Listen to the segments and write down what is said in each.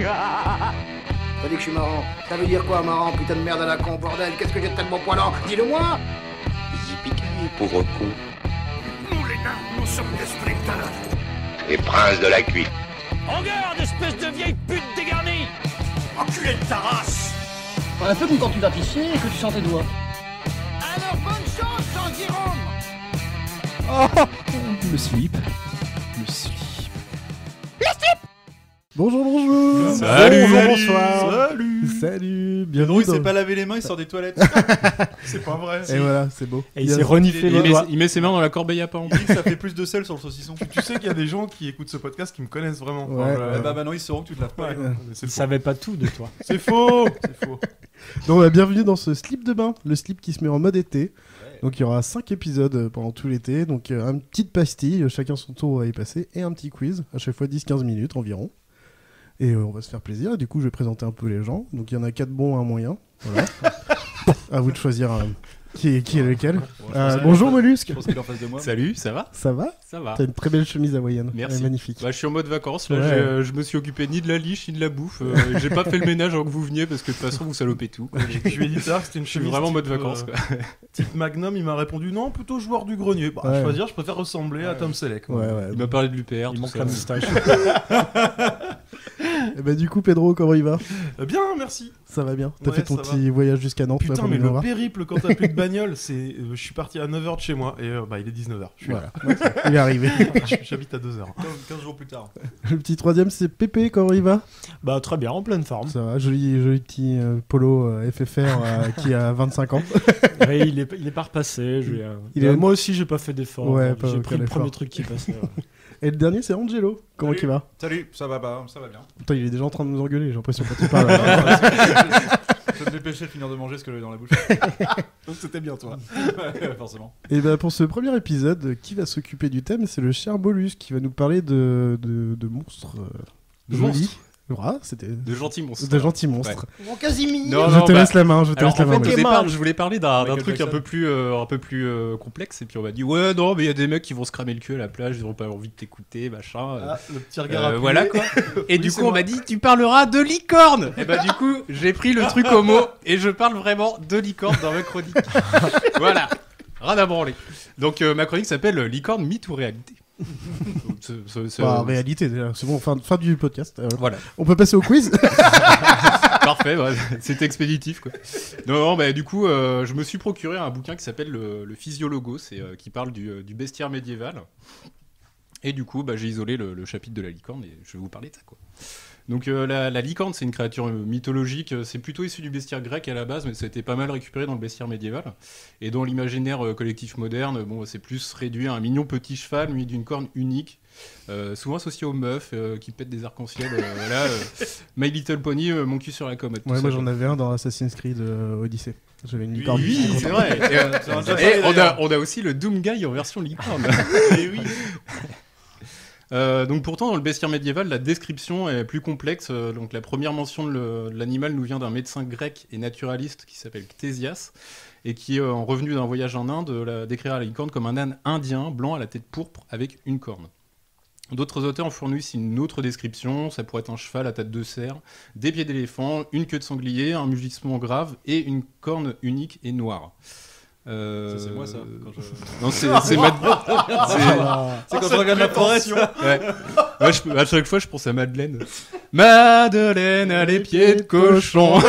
T'as dit que je suis marrant. Ça veut dire quoi, marrant, putain de merde à la con, bordel? Qu'est-ce que j'ai de tellement poilant? Dis-le-moi. Yippee-ki-yay, pauvre con. Nous, les nains, nous sommes des sprinters. Les princes de la cuite. En garde, espèce de vieille pute dégarnie. Enculé de ta race. Un peu comme quand tu vas pisser et que tu sens tes doigts. Alors bonne chance, Jean Jérôme. Le slip. Bonjour. Salut. Bonsoir. Salut. Bienvenue. Il s'est pas lavé les mains, il sort des toilettes. C'est pas vrai. Et voilà, c'est beau. Et il s'est reniflé les doigts. Il met ses mains dans la corbeille à pain. Il dit que ça fait plus de sel sur le saucisson. Tu sais qu'il y a des gens qui écoutent ce podcast qui me connaissent vraiment. Ouais. Bah non, ils sauront que tu te laves pas. Ouais. les mains. Ils savaient pas tout de toi. C'est faux. C'est faux. Donc, bienvenue dans ce slip de bain, le slip qui se met en mode été. Donc il y aura 5 épisodes pendant tout l'été. Donc une petite pastille, chacun son tour va y passer, et un petit quiz, à chaque fois 10-15 minutes environ. Et on va se faire plaisir. Et du coup, je vais présenter un peu les gens. Donc il y en a 4 bons et un moyen. Voilà. À vous de choisir qui est lequel. Bonjour Mollusque. Je pense qu'il est en face de moi. Salut, ça va? Ça va? Ça va. T'as une très belle chemise hawaïenne. Merci. Elle est magnifique. Bah, je suis en mode vacances, là, Ouais. je me suis occupé ni de la liche ni de la bouffe. J'ai pas fait le ménage avant que vous veniez parce que de toute façon vous salopez tout, quoi. Je lui ai dit tout à l'heure que c'était une Je suis chemise vraiment en mode type, vacances, quoi. Type Magnum, il m'a répondu non, plutôt joueur du grenier. Bah, Ouais. je préfère ressembler à Tom Selleck. Ouais. Il m'a parlé de l'UPR, Il tout manque ça. la moustache. Et du coup, Pedro, comment il va? Bien, merci. Ça va bien. T'as Ouais, fait ton ça petit voyage jusqu'à Nantes. Putain, là, pour mais venir le voir. périple quand t'as plus de bagnole, c'est. Je suis parti à 9h de chez moi et il est 19h. Je suis Voilà. Il est arrivé. là. J'habite à 2h. 15 jours plus tard. Le petit troisième, c'est Pépé, comment il va? Bah très bien, en pleine forme. Ça va, joli petit polo FFR qui a 25 ans. Ouais, il est pas repassé. Moi aussi, j'ai pas fait d'effort. Ouais, pas j'ai aucun pris le effort. premier truc qui passait. Ouais. Et le dernier, c'est Angelo. Comment il va? Salut, ça va bien. Putain, il est déjà en train de nous engueuler, j'ai l'impression quand il parle. Je vais me dépêcher de finir de manger ce que j'avais dans la bouche. C'était bien, toi. Forcément. Et pour ce premier épisode, qui va s'occuper du thème? C'est le cher Bolus qui va nous parler de monstres. De jolis. monstres. Voilà, c'était De gentils monstres. de gentils monstres. Mon Casimir. Non, Je non, te bah, laisse la main, alors, en fait, au Molus. départ, je voulais parler d'un Michael truc un Jackson. peu plus complexe, et puis on m'a dit ouais non mais il y a des mecs qui vont se cramer le cul à la plage, ils n'auront pas envie de t'écouter, machin. Ah, le petit regard appuyé. Voilà quoi. Et Oui, du c'est coup on moi. m'a dit tu parleras de licorne. Et bah du coup j'ai pris le truc au mot et je parle vraiment de licorne dans ma chronique. Voilà, rien à branler. Donc ma chronique s'appelle licorne mythe ou réalité. Donc, En réalité, déjà, c'est bon, fin du podcast. Voilà. On peut passer au quiz. Parfait, ouais, c'était expéditif quoi. Non, bah du coup, je me suis procuré un bouquin qui s'appelle le Physiologos, qui parle du bestiaire médiéval. Et du coup, bah, j'ai isolé le chapitre de la licorne et je vais vous parler de ça quoi. Donc la licorne, c'est une créature mythologique, c'est plutôt issu du bestiaire grec à la base, mais ça a été pas mal récupéré dans le bestiaire médiéval. Et dans l'imaginaire collectif moderne, bon, c'est plus réduit à un mignon petit cheval muni d'une corne unique, souvent associé aux meufs qui pètent des arcs-en-ciel. Voilà, My Little Pony, mon cul sur la commode. tout Ouais, ça, moi quoi. j'en avais un dans Assassin's Creed Odyssey. J'avais une licorne. Oui, j'étais c'est content. vrai. Et on a aussi le Doom Guy en version licorne. Donc pourtant dans le bestiaire médiéval la description est plus complexe. Donc la première mention de l'animal nous vient d'un médecin grec et naturaliste qui s'appelle Ctésias et qui en revenu d'un voyage en Inde décrira la licorne comme un âne indien blanc à la tête pourpre avec une corne. D'autres auteurs en fournissent une autre description, ça pourrait être un cheval à tête de cerf, des pieds d'éléphant, une queue de sanglier, un mugissement grave et une corne unique et noire. Ça, c'est moi ça. Quand je... Non, c'est C'est quand je regarde la forêt. Ouais. Ouais, à chaque fois, je pense à Madeleine. Madeleine a les pieds de cochon.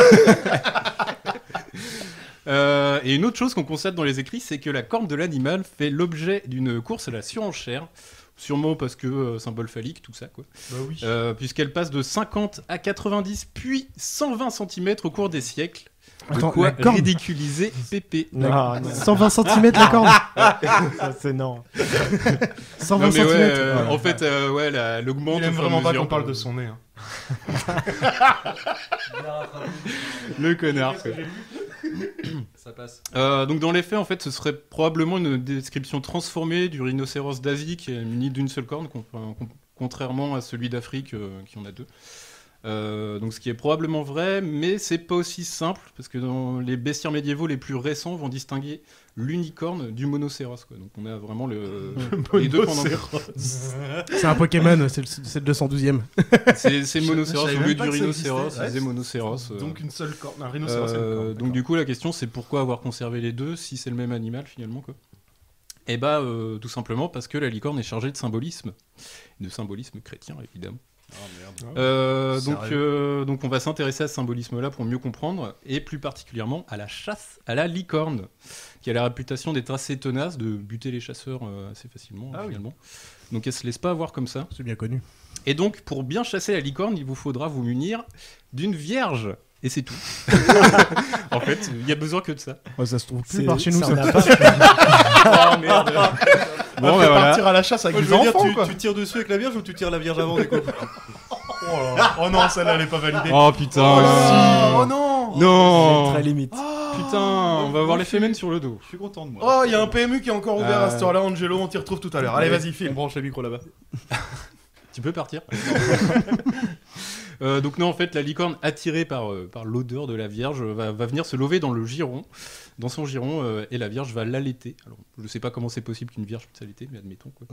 Et une autre chose qu'on constate dans les écrits, c'est que la corne de l'animal fait l'objet d'une course à la surenchère. Sûrement parce que symbole phallique, tout ça, quoi. Bah oui. Puisqu'elle passe de 50 à 90, puis 120 cm au cours des siècles. De Attends, quoi la corne ridiculiser Pépé. Ah, non. 120 cm la corne. Ça, c'est non. 120 Non, mais ouais, cm. en fait, ouais, elle augmente. Il aime au fur et à vraiment pas mesure, qu'on parle quoi. de son nez. Hein. Le connard, quoi. Ça passe. Donc dans les faits, en fait, ce serait probablement une description transformée du rhinocéros d'Asie qui est muni d'une seule corne, contrairement à celui d'Afrique qui en a deux. Donc ce qui est probablement vrai, mais c'est pas aussi simple, parce que dans les bestiaires médiévaux les plus récents vont distinguer l'unicorne du monocéros, quoi. Donc on a vraiment les deux pendant. C'est un Pokémon, c'est le 212e. C'est le monocéros au lieu du rhinocéros, c'est monocéros. Donc une seule corne, un rhinocéros. C'est une corne, donc du coup la question c'est pourquoi avoir conservé les deux si c'est le même animal finalement, quoi. Et tout simplement parce que la licorne est chargée de symbolisme chrétien évidemment. Oh merde. Donc on va s'intéresser à ce symbolisme-là pour mieux comprendre, et plus particulièrement à la chasse à la licorne, qui a la réputation d'être assez tenace, de buter les chasseurs assez facilement finalement. Donc elle se laisse pas avoir comme ça. C'est bien connu. Et donc pour bien chasser la licorne, il vous faudra vous munir d'une vierge. Et c'est tout. En fait, il y a besoin que de ça. Oh, ça se trouve plus par chez nous, ça. Oh merde. Bon, bah partir à la chasse avec des enfants, quoi. Tu tires dessus avec la vierge ou tu tires la vierge avant des coups? Oh non, celle-là, elle est pas validée. Oh putain. Oh non. Non. Très limite. Putain, on va avoir les fémènes sur le dos. Je suis content de moi. Oh, il y a un PMU qui est encore ouvert à cette heure-là, Angelo, on t'y retrouve tout à l'heure. Allez, vas-y, file. On branche les micros là-bas. Tu peux partir. Donc non, en fait, la licorne, attirée par l'odeur de la Vierge, va venir se lever dans son giron, et la Vierge va l'allaiter. Alors, je sais pas comment c'est possible qu'une Vierge puisse allaiter, mais admettons, quoi.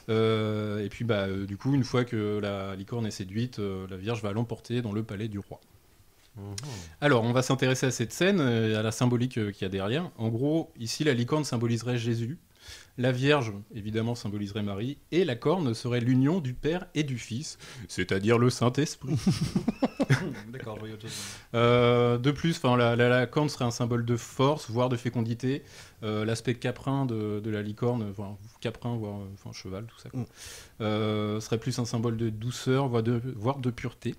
Et puis, du coup, une fois que la licorne est séduite, la Vierge va l'emporter dans le palais du roi. Alors, on va s'intéresser à cette scène, à la symbolique qu'il y a derrière. En gros, ici, la licorne symboliserait Jésus. La Vierge, évidemment, symboliserait Marie, et la corne serait l'union du Père et du Fils, c'est-à-dire le Saint-Esprit. D'accord, je voyais autre chose. De plus, la corne serait un symbole de force, voire de fécondité. L'aspect caprin de la licorne, caprin, voire cheval, tout ça, serait plus un symbole de douceur, voire de pureté.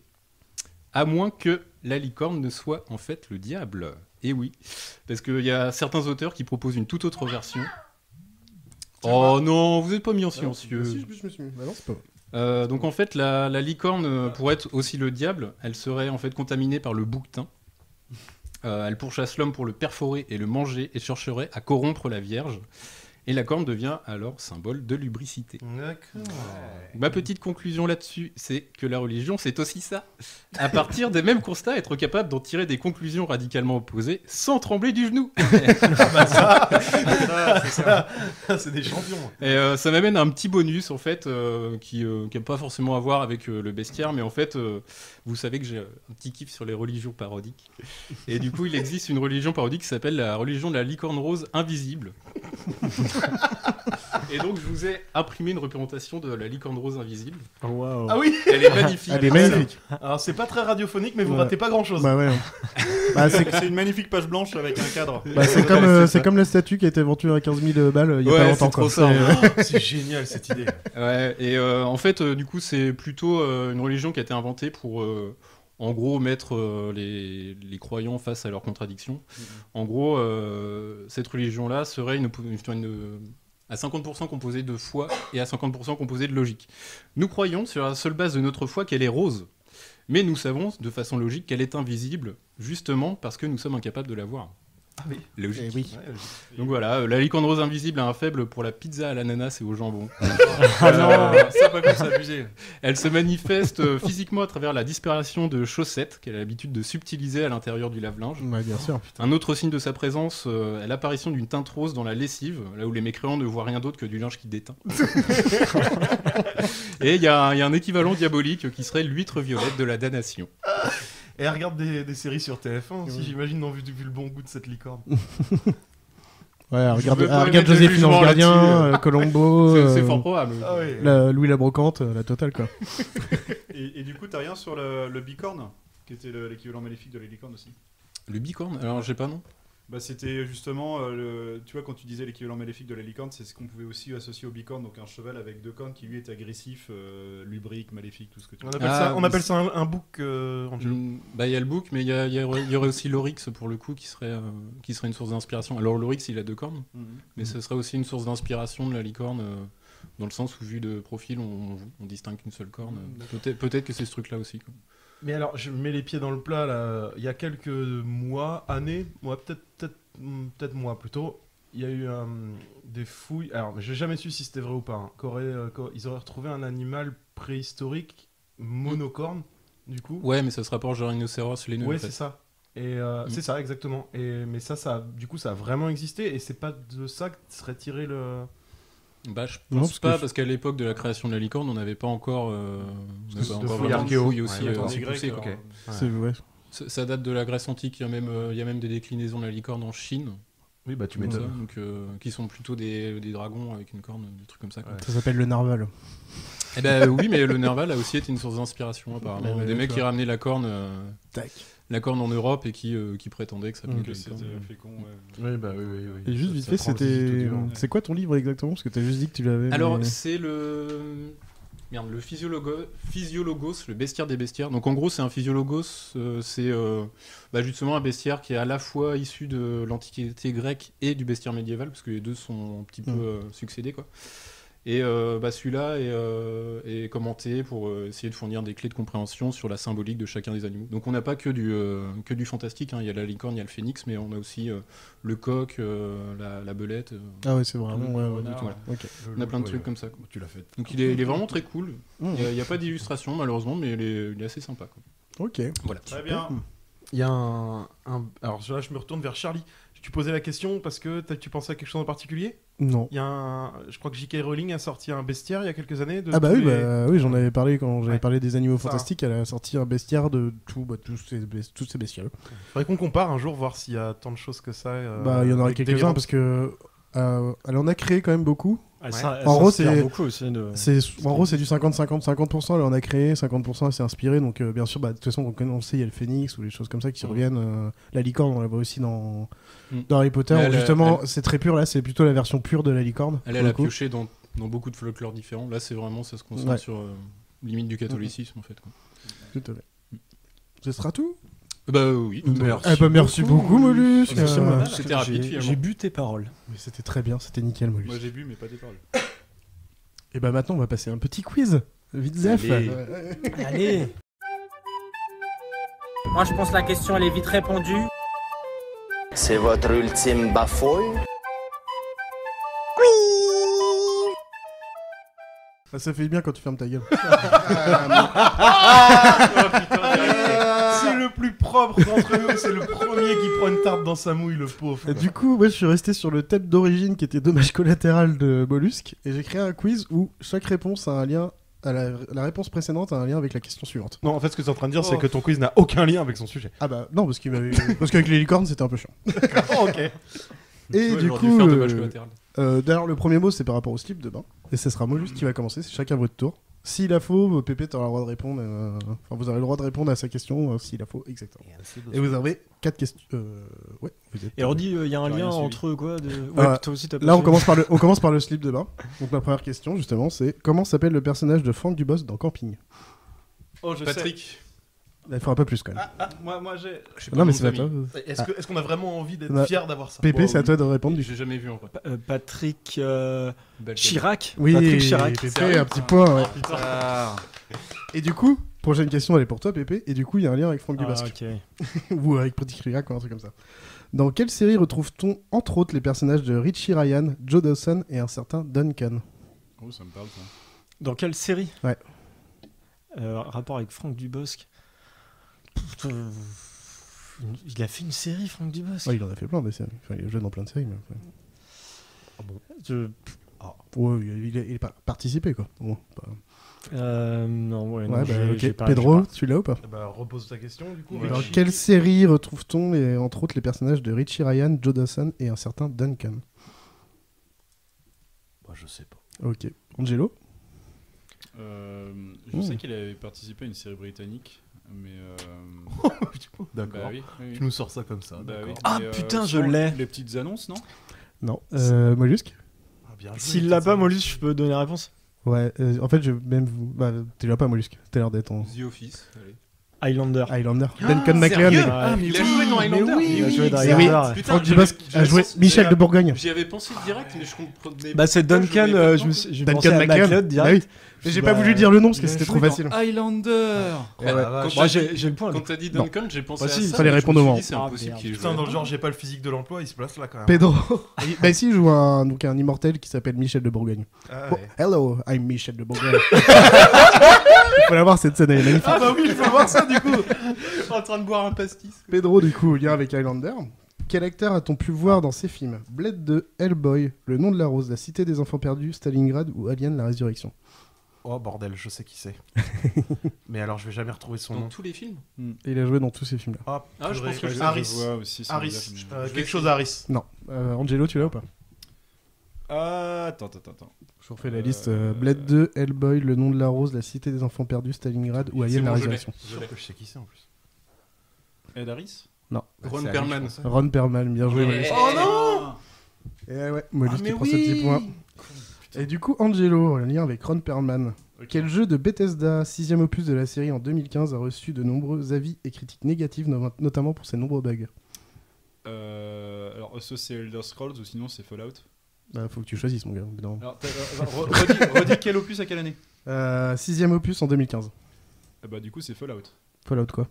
À moins que la licorne ne soit en fait le diable. Et oui, parce qu'il y a certains auteurs qui proposent une toute autre version. Oh non, vous n'êtes pas mis en silencieux. Si, je me suis mis. Bah non, c'est pas vrai. Donc en fait, la licorne pourrait être aussi le diable. Elle serait en fait contaminée par le bouquetin. Elle pourchasse l'homme pour le perforer et le manger, et chercherait à corrompre la Vierge. Et la corne devient alors symbole de lubricité. D'accord. Ma petite conclusion là-dessus, c'est que la religion, c'est aussi ça. À partir des mêmes constats, être capable d'en tirer des conclusions radicalement opposées sans trembler du genou. C'est des champions. Et ça m'amène à un petit bonus, en fait, qui n'a pas forcément à voir avec le bestiaire, mais en fait, vous savez que j'ai un petit kiff sur les religions parodiques. Et du coup, il existe une religion parodique qui s'appelle la religion de la licorne rose invisible. Et donc je vous ai imprimé une représentation de la licorne rose invisible. Wow. Ah oui. Elle est magnifique. Elle est magnifique. Alors c'est pas très radiophonique, mais vous ratez pas grand-chose. Bah ouais. C'est une magnifique page blanche avec un cadre. C'est comme la statue qui a été vendue à 15 000 balles il y a pas longtemps. Trop ça. C'est génial cette idée. Ouais. Et en fait, du coup, c'est plutôt une religion qui a été inventée pour en gros mettre les croyants face à leurs contradictions. En gros, cette religion-là serait à 50% composée de foi et à 50% composée de logique. Nous croyons sur la seule base de notre foi qu'elle est rose, mais nous savons de façon logique qu'elle est invisible, justement parce que nous sommes incapables de la voir. Ah oui. Logique. Eh oui. Donc voilà, la licorne rose invisible a un faible pour la pizza à l'ananas et au jambon. Ah non, ça pas comme ça, abusé. Elle se manifeste physiquement à travers la disparition de chaussettes qu'elle a l'habitude de subtiliser à l'intérieur du lave-linge. Ouais, bien sûr. Un autre signe de sa présence est l'apparition d'une teinte rose dans la lessive, là où les mécréants ne voient rien d'autre que du linge qui déteint. Et il y a un équivalent diabolique qui serait l'huître violette de la damnation. Et elle regarde des séries sur TF1 aussi, j'imagine, vu le bon goût de cette licorne. Ouais, regarde Joséphine Ange Gardien, Colombo. C'est fort probable. Ah oui. Louis la Brocante, la totale quoi. Et du coup, t'as rien sur le bicorne, qui était l'équivalent maléfique de la licorne aussi? Le bicorne? Alors j'ai pas non. Bah, c'était justement, tu vois, quand tu disais l'équivalent maléfique de la licorne, c'est ce qu'on pouvait aussi associer au bicorne, donc un cheval avec deux cornes qui lui est agressif, lubrique, maléfique, tout ce que tu veux. On appelle ça un bouc, Angelo. Bah il y a le bouc, mais il y aurait aussi l'oryx pour le coup qui serait une source d'inspiration. Alors l'oryx il a deux cornes, mais ce serait aussi une source d'inspiration de la licorne, dans le sens où vu de profil on distingue qu'une seule corne. Peut-être que c'est ce truc là aussi, quoi. Mais alors, je mets les pieds dans le plat, là. Il y a quelques mois, années, peut-être mois plutôt, il y a eu des fouilles. Alors, j'ai jamais su si c'était vrai ou pas. Hein. Ils auraient retrouvé un animal préhistorique monocorne, du coup. Ouais, mais ça se rapporte genre rhinocéros, les nœuds. Ouais, en fait. c'est ça. Et c'est ça, exactement. Mais ça, du coup, ça a vraiment existé, et c'est pas de ça que serait tiré le... Bah, je Non, pense pas, parce qu'à l'époque de la création de la licorne, on n'avait pas encore, vraiment de fouilles aussi, aussi poussées, quoi. Ouais. Ça date de la Grèce antique, il y a même des déclinaisons de la licorne en Chine. Oui, bah tu comme m'étonnes. ça, donc, qui sont plutôt des dragons avec une corne, des trucs comme ça. Quoi. Ça s'appelle le narval. Eh ben oui, mais le narval a aussi été une source d'inspiration apparemment. Ouais, des mecs tu qui vois. ramenaient la corne en Europe et qui prétendaient que ça venait de la C'était licorne. fécond, Oui, bah oui. Et juste vite Ça fait, prend le visite c'était. audio. C'est quoi ton livre exactement? Parce que t'as juste dit que tu l'avais. Alors, mais- c'est le physiologos, le bestiaire des bestiaires. Donc en gros, c'est un physiologos, c'est justement un bestiaire qui est à la fois issu de l'Antiquité grecque et du bestiaire médiéval, parce que les deux sont un petit peu succédés, quoi. Et celui-là est commenté pour essayer de fournir des clés de compréhension sur la symbolique de chacun des animaux. Donc on n'a pas que du fantastique, hein. Il y a la licorne, il y a le phénix, mais on a aussi le coq, la belette. Ah ouais, c'est vraiment. le Ouais, ouais, renard, voilà. Ok. On a plein de trucs comme ça, quoi. Tu l'as fait. Donc il est vraiment très cool. Il n'y a pas d'illustration malheureusement, mais il est assez sympa, quoi. Ok. Voilà. Très bien. Il y a alors là, je me retourne vers Charlie. Tu posais la question parce que tu pensais à quelque chose en particulier? Non. Il y a je crois que J.K. Rowling a sorti un bestiaire il y a quelques années. De Ah bah tous oui, oui, j'en avais parlé quand j'avais parlé des animaux Ça. fantastiques. Elle a sorti un bestiaire de toutes ces bestioles. Faudrait qu'on compare un jour, voir s'il y a tant de choses que ça. Il y en aura avec quelques-uns délirant. parce que elle en a créé quand même beaucoup. Elle En gros, s'inspire c'est beaucoup aussi de... en gros c'est du 50-50, 50% elle en a créé, 50% elle s'est inspirée. Donc bien sûr, de toute façon, on sait, il y a le phénix ou les choses comme ça qui reviennent. La licorne, on la voit aussi dans Harry Potter. Mais Où justement, c'est très pur. Là, c'est plutôt la version pure de la licorne. Elle pour le a coup. pioché dans beaucoup de folklore différents. Là, c'est vraiment, ça se concentre sur limite du catholicisme, en fait, quoi. Tout à fait. Ce sera tout. Bah oui. Merci beaucoup, Mollusque. C'était rapide, finalement. J'ai bu tes paroles. Mais c'était très bien, c'était nickel, Mollusque. Moi j'ai bu, mais pas des paroles. Et bah maintenant, on va passer à un petit quiz. Vite zef. Allez. Moi, je pense que la question, elle est vite répondue. C'est votre ultime bafouille? Ça fait bien quand tu fermes ta gueule. C'est le plus propre d'entre eux, c'est le premier qui prend une tarte dans sa mouille, le pauvre. Et du coup, moi je suis resté sur le thème d'origine qui était dommage collatéral de Mollusque et j'ai créé un quiz où chaque réponse a un lien, la réponse précédente a un lien avec la question suivante. Non, en fait, ce que tu es en train de dire, c'est que ton quiz n'a aucun lien avec son sujet. Ah bah non, parce qu'avec les licornes c'était un peu chiant. Ok. Et Ouais, du j'aurais dû coup, faire dommage collatéral. d'ailleurs le premier mot c'est par rapport au slip de bain et ce sera Mollusque qui va commencer, c'est chacun votre tour. S'il a faux, Pépé t'auras le droit de répondre. Enfin, vous aurez le droit de répondre à sa question s'il a faux, exactement. Et vous avez 4 questions. Ouais. Et on dit il y a un J'ai lien rien suivi. entre quoi Ouais, toi aussi t'as pas Là, on suivi. commence par le slip de bain. Donc ma première question justement, c'est comment s'appelle le personnage de Franck Dubosc dans Camping? Oh, je Patrick. Il faut un peu plus quand même. moi j'ai. Non mais c'est pas toi. Est-ce qu'on a vraiment envie d'être Non. fier d'avoir ça? Pépé, Bon, c'est à toi de répondre du coup. J'ai jamais vu en vrai. Patrick Belle Chirac. Oui, Patrick Chirac. Pépé, un petit point. Ouais. Ah. Et du coup, prochaine question, elle est pour toi, Pépé. Et du coup, il y a un lien avec Franck Ah, Dubosc. ok. Ou avec Patrick Chirac ou un truc comme ça. Dans quelle série retrouve-t-on entre autres les personnages de Richie Ryan, Joe Dawson et un certain Duncan? Oh, ça me parle ça. Dans quelle série? Ouais. Rapport avec Franck Dubosc. Il a fait une série, Franck Dubosc. Ouais, il en a fait plein des séries. Enfin, il est jeune dans plein de séries. Mais... Ah bon. Ouais, il a participé quoi. Bon, Non, ouais, non, ouais, bah, j'ai ok. pas- Pedro, tu l'as ou pas? Bah, repose ta question du coup. Et dans quelle série retrouve-t-on entre autres les personnages de Richie Ryan, Joe Dawson et un certain Duncan? Bah, je sais pas. Ok. Angelo? Je sais qu'il avait participé à une série britannique, mais. D'accord. Bah oui, oui, oui. Tu nous sors ça comme ça. Bah d'accord. oui, Ah, mais, putain, je sans l'ai. Les petites annonces, non? Non. Mollusque? Ah, bien joué, S'il l'a putain, pas, ça. Mollusque, je peux donner la réponse. Ouais, en fait, je même vous. Bah, tu l'as pas, Mollusque. T'as l'air d'être en. The Office. Allez. Highlander. Highlander. Duncan MacLeod. Sérieux Ah, mais il a joué dans Highlander. Il a joué dans Eh oui. Highlander. Putain, Franck Dubosc a joué Michel de Bourgogne. J'y avais pensé direct, mais je comprenais. Bah, c'est pas, Duncan, voyais pas j'ai Duncan pensé à MacLeod. MacLeod direct. Bah Mais j'ai pas voulu dire le nom parce que c'était trop facile. Highlander. Moi, j'ai le point. Quand t'as dit Duncan, j'ai pensé à ça. Il fallait répondre au moment. C'est impossible qu'il ait joué. Putain, dans le genre, j'ai pas le physique de l'emploi, il se place là quand même. Pedro. Bah si, il joue un immortel qui s'appelle Michel de Bourgogne. Bon, hello, I'm Michel de Bourgogne. Faut la voir cette scène, elle est magnifique. Ah bah oui, il faut voir ça du coup. En train de boire un pastis. Pedro, du coup, lien avec Highlander. Quel acteur a-t-on pu voir dans ces films? Blade 2, Hellboy, Le Nom de la Rose, La Cité des Enfants Perdus, Stalingrad ou Alien la Résurrection? Oh bordel, je sais qui c'est. Mais alors je vais jamais retrouver son Dans nom. tous les films. Il a joué dans tous ces films-là. Ah, je pense que je Harris. vois aussi. Harris. Quelque chose Harris. Non. Angelo, tu l'as ou pas? Attends. Je vous refais la liste. Blade 2, Hellboy, Le Nom de la Rose, La Cité des Enfants Perdus, Stalingrad ou Alien la Résurrection. Je sais qui c'est en plus. Ed Harris? Non. Ron Perlman. Ron Perlman, bien joué. Mollusque. Oh non! Et ouais, Mollusque qui prend ce petit point. Et du coup, Angelo, le lien avec Ron Perlman. Quel jeu de Bethesda, 6ème opus de la série en 2015, a reçu de nombreux avis et critiques négatives, notamment pour ses nombreux bugs? Alors, soit c'est Elder Scrolls ou sinon c'est Fallout. Bah, faut que tu choisisses, mon gars. Alors, redis quel opus à quelle année? 6ème opus en 2015. Bah, du coup, c'est Fallout. Fallout quoi?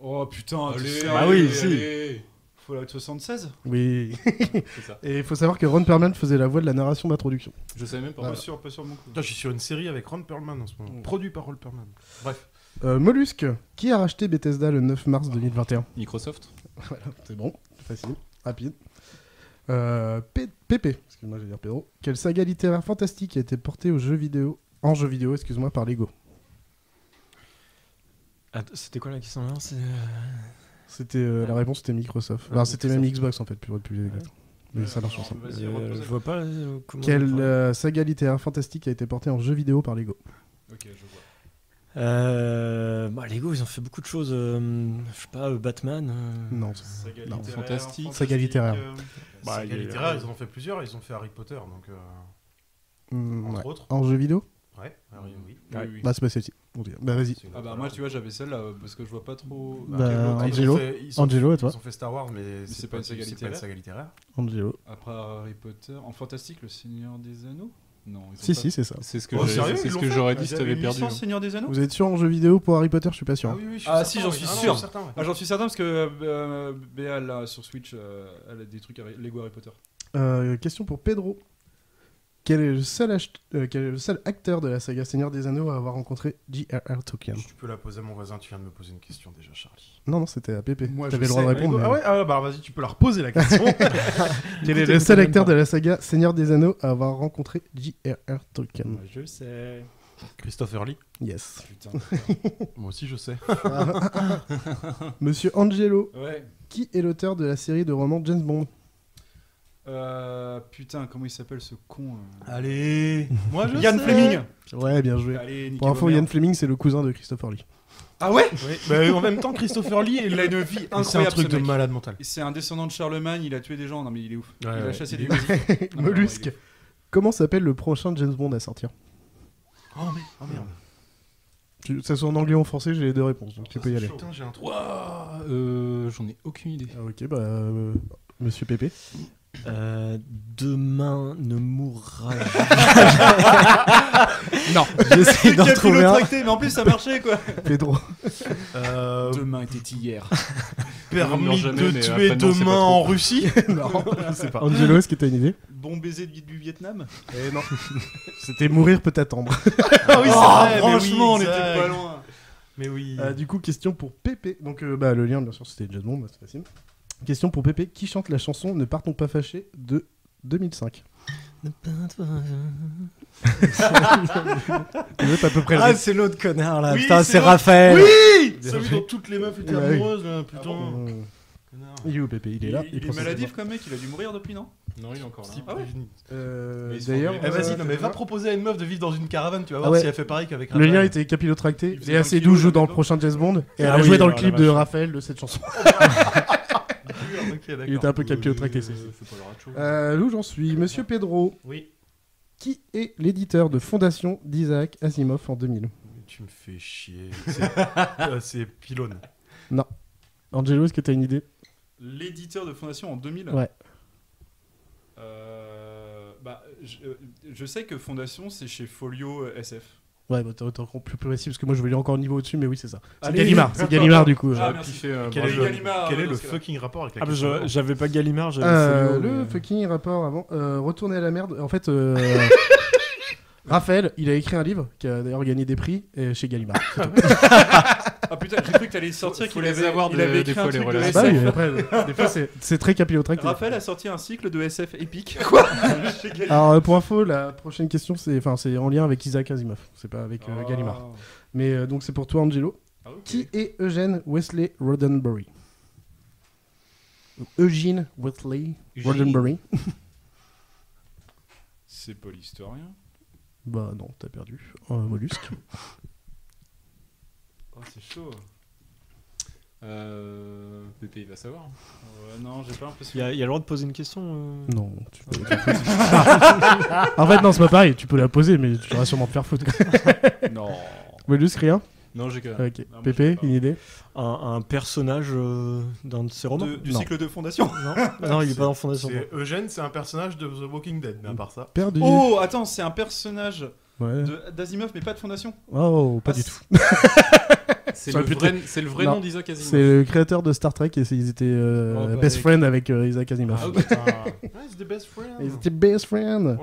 Oh putain, Allez. Fallout 76? Oui. C'est ça. Et il faut savoir que Ron Perlman faisait la voix de la narration d'introduction. Je savais même pas. Pas sûr mon coup. Putain, je suis sur une série avec Ron Perlman en ce moment. Produit par Ron Perlman. Bref. Mollusque, qui a racheté Bethesda le 9 mars 2021? Microsoft. Voilà, c'est bon, facile, rapide. Pépé, excuse-moi, je vais dire Pedro. Quelle saga littéraire fantastique a été portée en jeu vidéo, par Lego? C'était quoi la question là? C'était la réponse, c'était Microsoft. Alors c'était même Xbox en fait, pour être plus exact. Mais ça marche ensemble. Je vois pas comment. Quelle saga littéraire fantastique a été portée en jeu vidéo par Lego? Ok, je vois. Lego, ils ont fait beaucoup de choses. Je sais pas, Batman. Non, Saga fantastique. Saga littéraire. Saga littéraire, ils en ont fait plusieurs. Ils ont fait Harry Potter, donc entre autres. En jeu vidéo? Ouais, oui. Bah c'est pas celle-ci. Bah vas-y. Ah bah moi tu vois j'avais celle-là parce que je vois pas trop. Angelo, et toi? Ils ont fait Star Wars, mais c'est pas une saga littéraire. Angelo. Après Harry Potter, en fantastique, le Seigneur des Anneaux? Non. Si, c'est ça. C'est ce que j'aurais dit si t'avais perdu. Seigneur des Anneaux? Vous êtes sûr en jeu vidéo pour Harry Potter? Je suis pas sûr. Ah oui, si, j'en suis sûr. J'en suis certain parce que Béa là sur Switch, elle a des trucs avec Lego Harry Potter. Question pour Pedro. Quel est le seul acteur de la saga Seigneur des Anneaux à avoir rencontré J.R.R. Tolkien? Tu peux la poser à mon voisin, tu viens de me poser une question déjà, Charlie. Non, c'était à Pépé. Moi, t'avais le droit de répondre. Ah ouais, bah vas-y, tu peux la reposer la question. Quel est le seul acteur de la saga Seigneur des Anneaux à avoir rencontré J.R.R. Tolkien? Je sais. Christopher Lee. Yes. Putain. Moi aussi, je sais. Monsieur Angelo. Ouais. Qui est l'auteur de la série de romans James Bond? Putain, comment il s'appelle ce con Allez, moi je Ian sais. Fleming. Ouais, bien joué. Allez, pour info, Ian Fleming, c'est le cousin de Christopher Lee. Ah ouais? Oui. Bah, en même temps, Christopher Lee, il a une vie incroyable. C'est un truc ce de mec. malade mental. C'est un descendant de Charlemagne, il a tué des gens. Non mais il est ouf. Ouais, il a ouais. chassé des musiques. Mollusque. Comment s'appelle le prochain James Bond à sortir? Oh merde. Ça soit en anglais ou en français, j'ai les deux réponses, donc tu peux y aller. Putain, j'ai un trou. J'en ai aucune idée. Ah, ok, bah Monsieur Pépé. Demain ne mourra Non. J'essaie d'en trouver un. Mais en plus ça marchait quoi. Pedro. Demain était hier. Permis de tuer demain en Russie? Non, je sais pas. Angelo, est-ce que t'as une idée? Bon baiser du Vietnam? Eh non. C'était mourir peut attendre. Ah oui, c'est vrai, franchement, on était pas loin. Mais oui. Du coup, question pour Pépé. Donc, le lien, bien sûr, c'était James Bond, c'est facile. Question pour Pépé. Qui chante la chanson Ne partons pas fâchés de 2005? À peu près c'est l'autre connard là. Oui, Putain, c'est l'autre. Raphaël. Oui, celui dont toutes les meufs étaient amoureuses là, putain. Il est où Pépé? Il est là. Il est maladif comme mec, il a dû mourir depuis, non? Non, il est encore là. Ah ouais. D'ailleurs, vas-y, non mais va proposer à une meuf de vivre dans une caravane, tu vas voir ouais. si elle fait pareil qu'avec le Raphaël. lien était capillotracté. faisait Et 20 AC12 kilos, joue dans le là, prochain James Bond. Et elle Ah a oui, joué dans le alors, clip la de vache. Raphaël de cette chanson. Il était un peu capillotracté. C'est pas le racho. Où j'en suis? Monsieur Pedro. Oui. Qui est l'éditeur de Fondation d'Isaac Asimov en 2000? Tu me fais chier. C'est Pylone. Non. Angelo, est-ce que t'as une idée? L'éditeur de Fondation en 2000? Ouais. Je sais que Fondation c'est chez Folio SF. Ouais, bah t'es encore plus précis parce que moi je voulais encore un niveau au-dessus, mais oui, c'est ça. C'est Allez. Gallimard, c'est Gallimard du coup. Quel est le fucking rapport avec la question? J'avais pas Gallimard, j'avais Folio, le fucking rapport avant. Retourner à la merde. En fait, Raphaël, il a écrit un livre qui a d'ailleurs gagné des prix chez Gallimard. Ah putain, j'ai cru que t'allais sortir qu'il avait écrit un truc de Ah SF. bah oui, après, des fois c'est très capillotracté. Raphaël a sorti un cycle de SF épique. Quoi? Alors pour info, la prochaine question c'est en lien avec Isaac Asimov, c'est pas avec Gallimard. Mais donc c'est pour toi Angelo. Ah, okay. Qui est Eugene Wesley Roddenberry? Eugene Wesley Roddenberry. C'est pas l'historien. Bah non, t'as perdu. Mollusque. Oh, c'est chaud. Pépé, il va savoir. Non, j'ai pas l'impression. Il y a le droit de poser une question Non, tu peux la poser. En fait, non, c'est pas pareil. Tu peux la poser, mais tu vas sûrement te faire foutre. Non. Mollusque, rien? Non, j'ai que. Ok. Non, Pépé, une idée? Un personnage d'un de ses romans Du cycle de Fondation? Non, il est pas dans Fondation. Eugène, c'est un personnage de The Walking Dead, mais à part ça. Perdu. Oh, attends, c'est un personnage ouais. d'Asimov, mais pas de Fondation? Oh, pas du tout. C'est le vrai nom d'Isaac Asimov. C'est le créateur de Star Trek et ils étaient best friends avec Isaac Asimov. Ah, putain. Ils étaient best friends. Ils étaient best friends.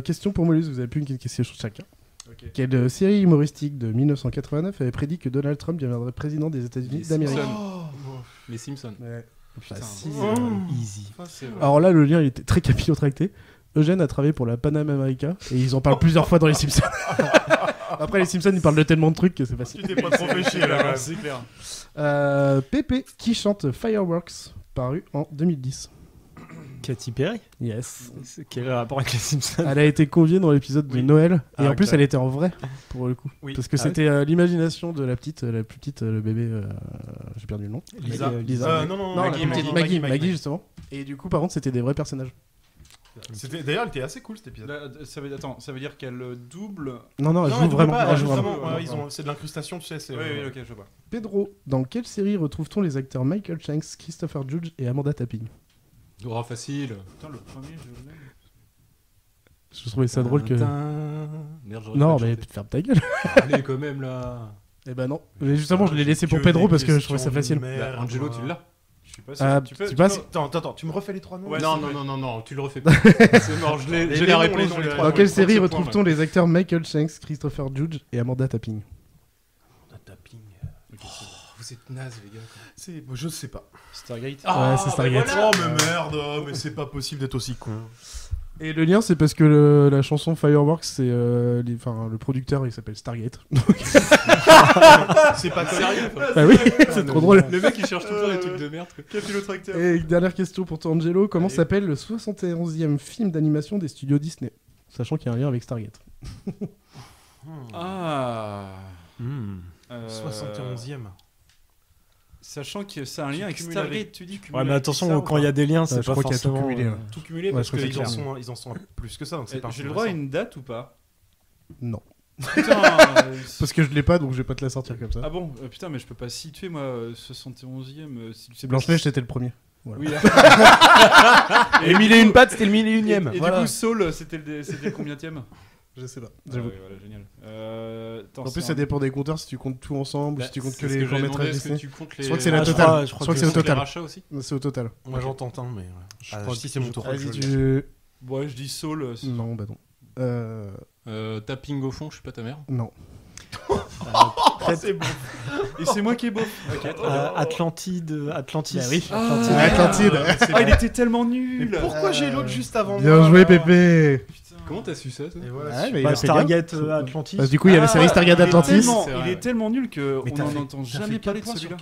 Question pour Mollusque, vous avez plus une question sur chacun. Okay. Quelle série humoristique de 1989 avait prédit que Donald Trump deviendrait président des États-Unis d'Amérique? Les Simpsons. Ouais. Easy. Alors là, le lien il était très capillotracté. Eugène a travaillé pour la Panama America et ils en parlent plusieurs fois dans les Simpsons. Après, les Simpsons, ils parlent de tellement de trucs que c'est facile. Tu t'es pas trop fait chier là, c'est clair. Pépé, qui chante Fireworks, paru en 2010. Katy Perry? Yes. Quel rapport avec les Simpsons? Elle a été conviée dans l'épisode de Noël et en plus elle était en vrai pour le coup. Oui. Parce que c'était l'imagination de la plus petite, le bébé. J'ai perdu le nom. Lisa. Non, Maggie, Maggie justement. Et du coup, par contre, c'était des vrais personnages. D'ailleurs, il était assez cool cet épisode. Ça veut dire qu'elle double. Non, elle joue vraiment. C'est de l'incrustation, tu sais. Oui, ok, je vois. Pedro, dans quelle série retrouve-t-on les acteurs Michael Shanks, Christopher Judge et Amanda Tapping? Aura facile. Putain, le premier, je l'aime. Je trouvais ça drôle que. Merde, non, mais ferme ta gueule. Allez, quand même là. Eh ben non. Mais justement, je l'ai laissé pour Pedro parce que je trouvais ça facile. Angelo, tu l'as? Je suis pas sûr. Tu passes. Attends, tu me refais les trois noms? Ouais, non, tu le refais pas. C'est mort, j'ai la réponse. Dans quelle série retrouve-t-on les acteurs Michael Shanks, Christopher Judge et Amanda Tapping? Vous êtes nazes, les gars. Je sais pas. Stargate. Ouais, c'est Stargate. Oh, mais merde, mais c'est pas possible d'être aussi con. Et le lien, c'est parce que la chanson Fireworks, c'est le producteur, il s'appelle Stargate. C'est pas sérieux. Bah oui, c'est trop drôle. Le mec, il cherche tout le temps des trucs de merde. Capillotracteur. Et dernière question pour toi, Angelo. Comment s'appelle le 71e film d'animation des studios Disney? Sachant qu'il y a un lien avec Stargate. 71e. Sachant que c'est un lien avec Stargate, tu dis. Ouais, mais attention, quand il y a des liens, c'est pas forcément... Tout cumulé, parce qu'ils en sont plus que ça. Donc j'ai le droit à une date ou pas? Non. Putain, parce que je l'ai pas, donc je vais pas te la sortir comme ça. Ah bon? Putain, mais je peux pas situer, moi, 71e. Blanche-Neige, c'était le premier. Voilà. Oui. Et 1001 pattes, c'était le 1001ème. Et voilà. Du coup, Saul, c'était le combienième? Je sais pas. J'avoue. Voilà, génial. En plus, ça dépend des compteurs, si tu comptes tout ensemble, si tu comptes que les courts-métrages Disney. Je crois que c'est la totale. Je crois que c'est au total. C'est au total. Moi, j'entends tant, mais je crois que c'est mon tour. Ouais, je dis Saul. Non, bah non. Tapping au fond, je suis pas ta mère. Non. C'est bon. Et c'est moi qui est beau. Atlantis. Bah oui. Atlantide. Il était tellement nul. Mais pourquoi j'ai l'autre juste avant? Bien joué, Pépé. Comment t'as su ça, Stargate Atlantis. Parce que du coup, il y a la série Stargate Atlantis. Il est tellement nul qu'on n'en entend jamais parler de celui-là.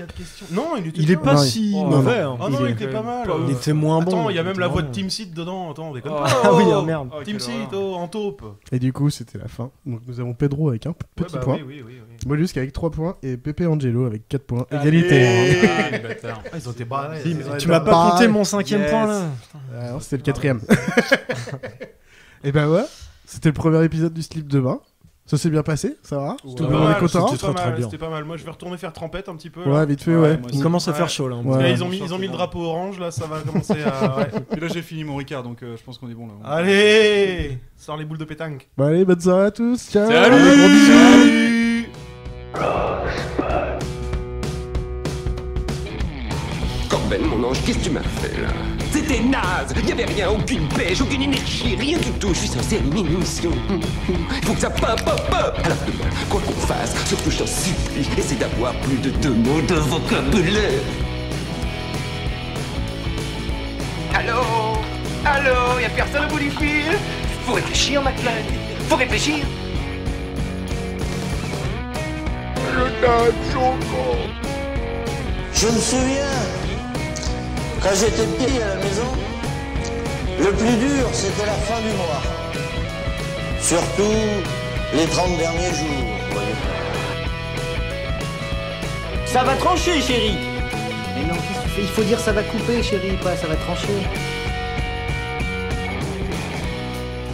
Non, il est pas si mauvais. Ah non, il était pas mal. Il était moins bon. Attends, il y a même la voix de Team Seed dedans. Attends, on déconne pas. Ah oui, merde. Team Seed en taupe. Et du coup, c'était la fin. Donc nous avons Pedro avec un petit point. Oui. Mollusque avec 3 points et Pépé Angelo avec 4 points. Égalité. Ils ont été barrés. Tu m'as pas compté mon 5ème point là. Non, c'était le 4ème. Et ben ouais. C'était le premier épisode du Slip de bain. Ça s'est bien passé, ça va? Ouais, Tout le monde est content? C'était pas mal. Moi, je vais retourner faire trempette un petit peu. Ouais, vite fait, ouais. Il commence à faire chaud, là. Ouais. Ils ont mis le drapeau orange, là, ça va commencer à... Ouais. Et là, j'ai fini mon Ricard, donc je pense qu'on est bon, là. Allez, sors les boules de pétanque. Bon, allez, bonne soirée à tous, ciao! Salut. Allez, gros bisous! Corben, mon ange, qu'est-ce que tu m'as fait là? C'était naze, y avait rien, aucune pêche, aucune énergie, rien du tout, je suis censé animer une émission. Faut que ça pop. Alors demain, quoi qu'on fasse, surtout je t'en supplie, essaie d'avoir plus de 2 mots de vocabulaire. Allô, y'a personne au bout du fil? Faut réfléchir, McFly, faut réfléchir. Je me souviens, quand j'étais petit à la maison, le plus dur, c'était la fin du mois. Surtout les 30 derniers jours, vous voyez. Ça va trancher, chérie. Mais non, qu'est-ce que tu fais? Il faut dire ça va couper, chérie, pas ça va trancher.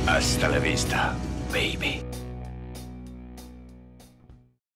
Hasta la vista, baby.